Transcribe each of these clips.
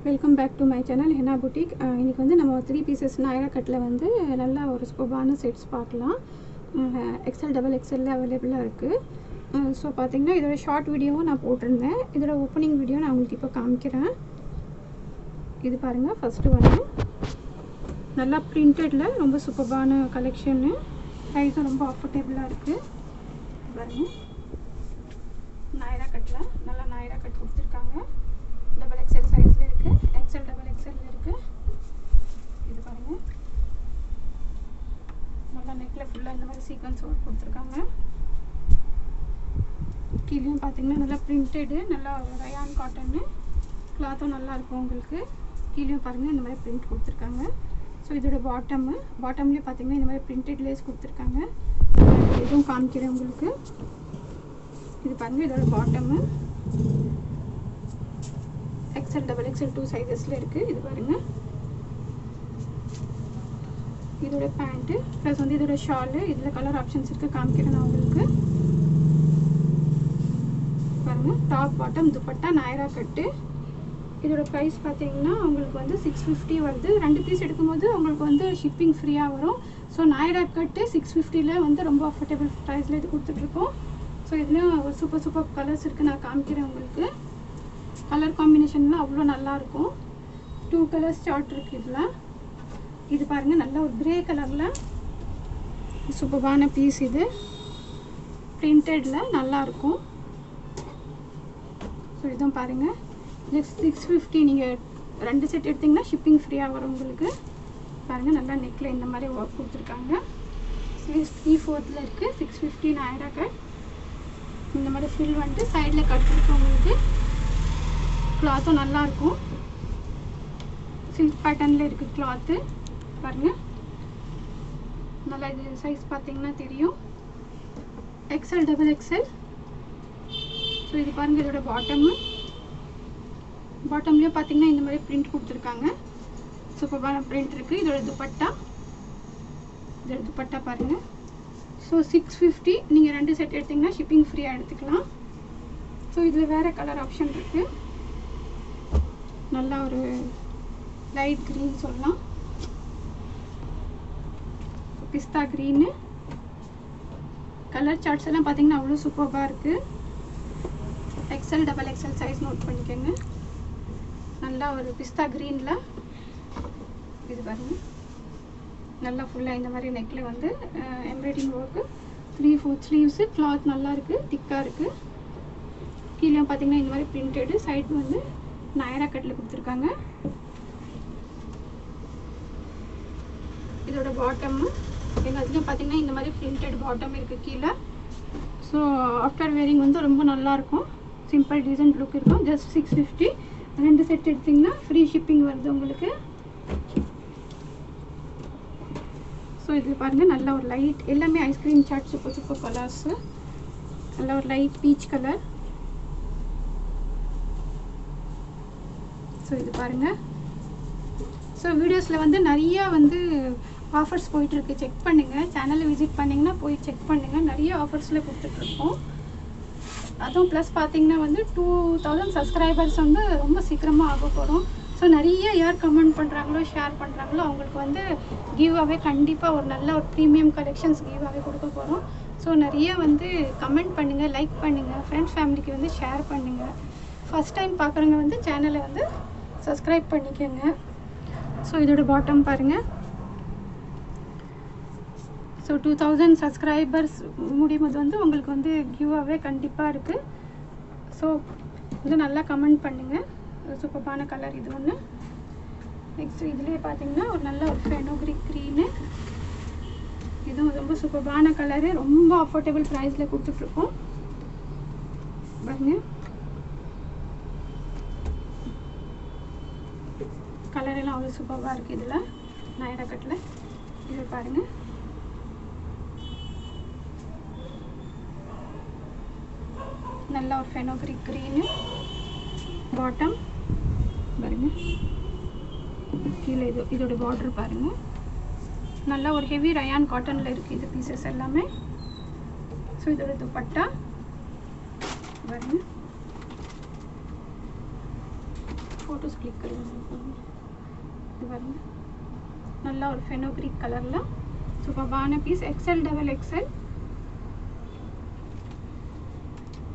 Welcome back to my channel Hena boutique. இன்றைக்கி வந்து நம்ம 3 பீசஸ் நாயரா கட்டில் வந்து நல்லா ஒரு சூப்பரான செட்ஸ் பார்க்கலாம். எக்ஸ்எல் டபுள் எக்ஸ்எல்ல அவைலபிளாக இருக்குது. ஸோ பார்த்திங்கன்னா இதோட ஷார்ட் வீடியோவும் நான் போட்டிருந்தேன். இதோட ஓப்பனிங் வீடியோ நான் உங்களுக்கு இப்போ காமிக்கிறேன். இது பாருங்கள், ஃபஸ்ட்டு வந்து நல்லா பிரிண்டடில் ரொம்ப சூப்பரான கலெக்ஷன்னு, ப்ரைஸும் ரொம்ப அஃபோர்டபுளாக இருக்குது. பாருங்கள், நாயரா கட்டில் நல்லா நாயரா கட் கொடுத்துருக்காங்க. டபுள் எக்ஸ்எல் சைஸில் இருக்குது, எக்ஸ்எல் டபுள் எக்ஸ்எல்ல இருக்குது. இது பாருங்கள், நல்லா நெக்கில் ஃபுல்லாக இந்த மாதிரி சீக்வன்ஸ் ஒர்க் கொடுத்துருக்காங்க. கீழேயும் பார்த்தீங்கன்னா நல்லா பிரிண்டடு, நல்லா ரயான் காட்டன்னு, கிளாத்தும் நல்லாயிருக்கும் உங்களுக்கு. கீழேயும் பாருங்கள் இந்த மாதிரி பிரிண்ட் கொடுத்துருக்காங்க. ஸோ இதோட பாட்டம்லேயே பார்த்தீங்கன்னா இந்த மாதிரி பிரிண்டட் லேஸ் கொடுத்துருக்காங்க. இதுவும் காமிக்கிறேன் உங்களுக்கு. இது பாருங்கள், இதோட பாட்டமு எக்ஸ்எல் டபுள் எக்ஸ்எல் 2 சைஸஸில் இருக்குது. இது பாருங்கள், இதோட பேண்ட்டு ப்ளஸ் வந்து இதோட ஷாலு. இதில் கலர் ஆப்ஷன்ஸ் இருக்குது, காமிக்கிறேன் நான் உங்களுக்கு. பாருங்கள், டாப் பாட்டம் துப்பட்டா நாயரா கட்டு. இதோட ப்ரைஸ் பார்த்தீங்கன்னா உங்களுக்கு வந்து 650 வருது. 2 பீஸ் எடுக்கும்போது உங்களுக்கு வந்து ஷிப்பிங் ஃப்ரீயாக வரும். ஸோ நாயரா கட்டு 650ல் வந்து ரொம்ப அஃபோர்டபுள் ப்ரைஸில் இது கொடுத்துட்ருக்கோம். ஸோ இதுலேயும் ஒரு சூப்பர் கலர்ஸ் இருக்குது, நான் காமிக்கிறேன் உங்களுக்கு. கலர் காம்பினேஷன்லாம் அவ்வளோ நல்லாயிருக்கும். 2 கலர்ஸ் சார்ட் இருக்குது இதில். இது பாருங்கள், நல்ல ஒரு கிரே கலரில் சூப்பரான பீஸ். இது பிரிண்டடில் நல்லாயிருக்கும். ஸோ இதுவும் பாருங்கள், 650. நீங்கள் 2 செட் எடுத்திங்கன்னா ஷிப்பிங் ஃப்ரீயாக வரும் உங்களுக்கு. பாருங்கள், நல்லா நெக்கில் இந்த மாதிரி ஒர்க் கொடுத்துருக்காங்க. ஸ்லீவ்ஸ் 3/4 இருக்குது. 650 நாயரா கட். இந்த மாதிரி ஃபில் வந்துட்டு சைடில் கட் கொடுக்கும் உங்களுக்கு. கிளாத்தும் நல்லாயிருக்கும், சில்க் பேட்டர்னில் இருக்குது கிளாத்து. பாருங்கள், நல்லா இது சைஸ் பார்த்தீங்கன்னா தெரியும், எக்ஸ்எல் டபுள் எக்ஸ்எல். ஸோ இது பாருங்கள், இதோட பாட்டம்லேயும் பார்த்தீங்கன்னா இந்த மாதிரி பிரிண்ட் கொடுத்துருக்காங்க. சூப்பரான பிரிண்ட் இருக்குது. இதோட துப்பட்டா பாருங்கள். ஸோ 650. நீங்கள் 2 செட் எடுத்திங்கன்னா ஷிப்பிங் ஃப்ரீயாக எடுத்துக்கலாம். ஸோ இதில் வேறு கலர் ஆப்ஷன் இருக்குது. நல்லா ஒரு லைட் க்ரீன் சொல்லலாம், பிஸ்தா க்ரீனு. கலர் சார்ட்ஸ் எல்லாம் பார்த்தீங்கன்னா அவ்வளோ சூப்பராக இருக்குது. XL double XL size note பண்ணிக்கோங்க. நல்லா ஒரு பிஸ்தா க்ரீனில். இது பாருங்கள், நல்லா ஃபுல்லாக இந்த மாதிரி நெக்கில் வந்து எம்ப்ராய்டிங் ஒர்க்கு. 3/4 ஸ்லீவ்ஸு. கிளாத் நல்லா இருக்குது, திக்காக இருக்குது. கீழே பார்த்தீங்கன்னா இந்த மாதிரி பிரிண்டடு. சைடு வந்து நாயரா கட்டில் கொடுத்துருக்காங்க. இதோட பாட்டமு எல்லாத்துலேயும் பார்த்தீங்கன்னா இந்த மாதிரி பிரிண்டட் பாட்டம் இருக்குது கீழே. ஸோ ஆஃப்டர் வேரிங் வந்து ரொம்ப நல்லாயிருக்கும், சிம்பிள் டீசன்ட் லுக் இருக்கும். ஜஸ்ட் 650. 2 செட் எடுத்திங்கன்னா ஃப்ரீ ஷிப்பிங் வருது உங்களுக்கு. ஸோ இது பாருங்கள், நல்ல ஒரு லைட், எல்லாமே ஐஸ்கிரீம் சாட் சூப்பர் கலர்ஸு. நல்ல ஒரு லைட் பீச் கலர். ஸோ இது பாருங்கள். ஸோ வீடியோஸில் வந்து நிறையா வந்து ஆஃபர்ஸ் போயிட்டுருக்கு, செக் பண்ணுங்கள். சேனலை விசிட் பண்ணிங்கன்னா போய் செக் பண்ணுங்கள். நிறைய ஆஃபர்ஸில் கொடுத்துட்ருக்கோம். அதுவும் ப்ளஸ் பார்த்தீங்கன்னா வந்து 2000 சப்ஸ்கிரைபர்ஸ் வந்து ரொம்ப சீக்கிரமாக ஆக போகிறோம். ஸோ நிறைய யார் கமெண்ட் பண்ணுறாங்களோ ஷேர் பண்ணுறாங்களோ அவங்களுக்கு வந்து கிவ் அவே கண்டிப்பாக ஒரு நல்ல ஒரு ப்ரீமியம் கலெக்ஷன்ஸ் கிவ் அவே கொடுக்க போகிறோம். ஸோ நிறைய வந்து கமெண்ட் பண்ணுங்கள், லைக் பண்ணுங்கள், ஃப்ரெண்ட்ஸ் ஃபேமிலிக்கு வந்து ஷேர் பண்ணுங்கள். ஃபஸ்ட் டைம் பார்க்குறவங்க வந்து சேனலை வந்து சப்ஸ்கிரைப் பண்ணிக்கோங்க. ஸோ இதோட பாட்டம் பாருங்கள். ஸோ 2000 சப்ஸ்கிரைபர்ஸ் முடியும் போது வந்து உங்களுக்கு வந்து கிவ் அவே கண்டிப்பாக இருக்குது. ஸோ இது நல்லா கமெண்ட் பண்ணுங்கள். சூப்பரான கலர் இது ஒன்று. நெக்ஸ்ட் இதுலேயே பார்த்தீங்கன்னா ஒரு நல்ல ஒரு ஃபெனோக்ரிக் க்ரீனு. இதுவும் ரொம்ப சூப்பரான கலரு, ரொம்ப அஃபோர்டபுள் ப்ரைஸில் கொடுத்துட்ருக்கோம். பாருங்க, கலரெல்லாம் அவ்வளோ சூப்பராக இருக்குது இதில் நாயரா கட்டில். இது பாருங்கள், நல்லா ஒரு ஃபெனோக்ரிக் க்ரீனு பாட்டம். பாருங்கள், கீழே இதோட பார்டர் பாருங்கள், நல்லா ஒரு ஹெவி ரயான் காட்டனில் இருக்குது இது பீசஸ் எல்லாமே. ஸோ இதோட துப்பட்டா பாருங்கள், ஃபோட்டோஸ் கிளிக் பண்ணுங்க. இது பாருங்க, நல்லா ஒரு ஃபெனோக்ரீக் கலரில் சூப்பர்பான piece. XL double XL.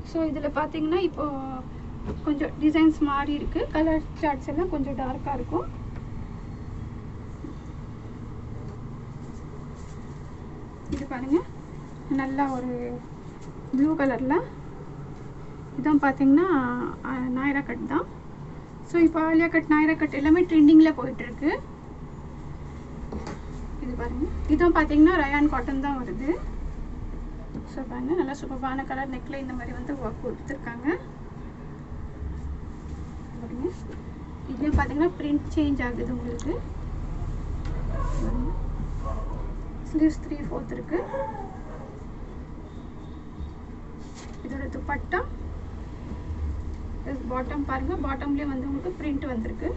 So இதில் பார்த்தீங்கன்னா இப்போது கொஞ்சம் டிசைன்ஸ் மாறி இருக்குது. கலர் சார்ட்ஸ் எல்லாம் கொஞ்சம் டார்க்காக இருக்கும். இது பாருங்கள், நல்லா ஒரு ப்ளூ கலரில். இதுவும் பார்த்தீங்கன்னா நாயரா கட் தான். ஸோ இப்போ ஆலியா கட், நாயரா கட் எல்லாமே ட்ரெண்டிங்கில் போயிட்டுருக்கு. இது பாருங்கள், இதுவும் பார்த்தீங்கன்னா ரயான் காட்டன் தான் வருது. ஸோ பாருங்கள், நல்லா சூப்பரான கலர். நெக்கில் இந்த மாதிரி வந்து ஒர்க் கொடுத்துருக்காங்க. பாருங்க, இதுலேயும் பார்த்தீங்கன்னா பிரிண்ட் சேஞ்ச் ஆகுது உங்களுக்கு. ஸ்லீவ்ஸ் 3/4 இருக்கு. இதோட துப்பட்டா பாட்டம் பாருங்க, பாட்டம்லேயே வந்து உங்களுக்கு பிரிண்ட் வந்திருக்கு.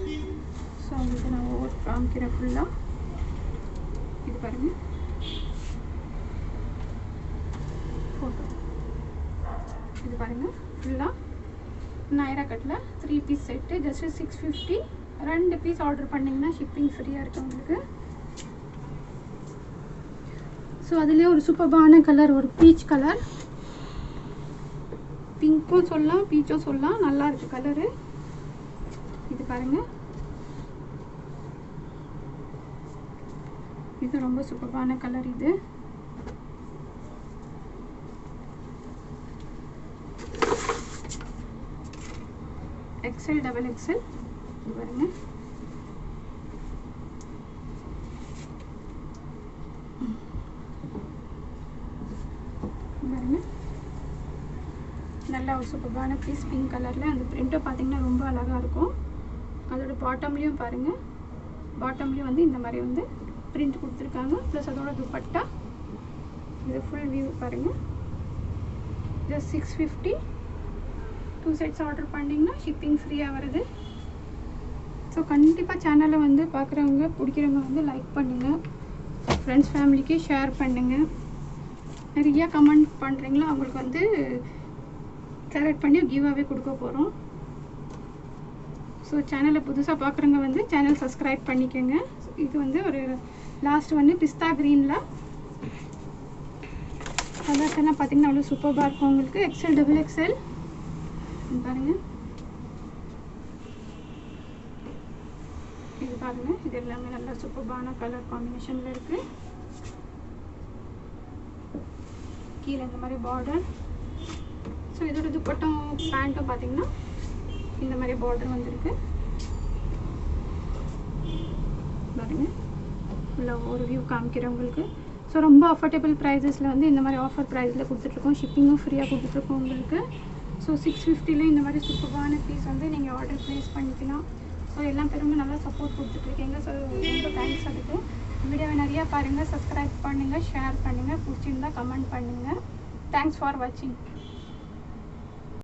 ஸோ உங்களுக்கு நான் ஓவர் காமிக்கிறேன் ஃபுல்லாக. இது பாருங்க, ஃபோட்டோ. இது பாருங்க, ஃபுல்லாக நாயரா கட்டில் 3 piece set. Just 650. 2 piece order பண்ணிங்கன்னா ஷிப்பிங் ஃப்ரீயாக இருக்குது உங்களுக்கு. ஸோ அதுலேயே ஒரு சூப்பர்பான கலர், ஒரு பீச் கலர். பிங்க்கும் சொல்லலாம், பீச்சும் சொல்லலாம். நல்லா இருக்கு கலரு. இது பாருங்கள், இது ரொம்ப சூப்பர்பான கலர். இது எக்ஸல் டபுள் எக்ஸல். இது பாருங்க, நல்லா ஒரு சூப்பரான பீஸ் பிங்க் கலரில். அந்த பிரிண்ட்டும் பார்த்தீங்கன்னா ரொம்ப அழகாக இருக்கும். அதோட பாட்டம்லேயும் பாருங்கள், பாட்டம்லேயும் வந்து இந்த மாதிரி வந்து பிரிண்ட் கொடுத்துருக்காங்க. ப்ளஸ் அதோட துப்பட்டா. இது ஃபுல் வியூ பாருங்கள். ஜஸ்ட் 650. 2 செட்ஸ் ஆர்டர் பண்ணிங்கன்னா ஷிப்பிங் ஃப்ரீயாக வருது. ஸோ கண்டிப்பாக சேனலை வந்து பார்க்குறவங்க, பிடிக்கிறவங்க வந்து லைக் பண்ணுங்கள். ஃப்ரெண்ட்ஸ் ஃபேமிலிக்கு ஷேர் பண்ணுங்கள். நிறையா கமெண்ட் பண்ணுறீங்களோ அவங்களுக்கு வந்து செலக்ட் பண்ணி கிவ் அவே கொடுக்க போகிறோம். ஸோ சேனலை புதுசாக பார்க்குறவங்க வந்து சேனல் சப்ஸ்கிரைப் பண்ணிக்கோங்க. இது வந்து ஒரு லாஸ்ட் வந்து பிஸ்தா க்ரீனில். கலர்ஸ் எல்லாம் பார்த்தீங்கன்னா அவ்வளோ சூப்பராக இருக்கும் உங்களுக்கு. எக்ஸல் டபுள் எக்ஸல் பாருங்கள். இது பாருங்கள், இது எல்லாமே நல்லா சூப்பரான கலர் காம்பினேஷனில் இருக்குது. கீழே இந்த மாதிரி பார்டர். ஸோ இதோட துப்பட்டம் பேண்ட்டும் பார்த்தீங்கன்னா இந்த மாதிரி பார்டர் வந்துருக்கு பாருங்க. ஃபுல்லாக ஒரு வியூ காமிக்கிறவங்களுக்கு. ஸோ ரொம்ப அஃபோர்டபுள் ப்ரைஸஸில் வந்து இந்த மாதிரி ஆஃபர் ப்ரைஸில் கொடுத்துட்ருக்கோம். ஷிப்பிங்கும் ஃப்ரீயாக கொடுத்துட்ருக்கோம் உங்களுக்கு. ஸோ 650 இந்த மாதிரி சூப்பரான பீஸ் வந்து நீங்கள் ஆர்டர் ப்ளேஸ் பண்ணிக்கலாம். ஸோ எல்லா பேருமே நல்லா சப்போர்ட் கொடுத்துட்ருக்கீங்க. ஸோ ரொம்ப தேங்க்ஸ் அதுக்கு. வீடியோவை நிறையா பாருங்கள், சப்ஸ்கிரைப் பண்ணுங்கள், ஷேர் பண்ணுங்கள், பிடிச்சிருந்தா கமெண்ட் பண்ணுங்கள். தேங்க்ஸ் ஃபார் வாட்சிங்.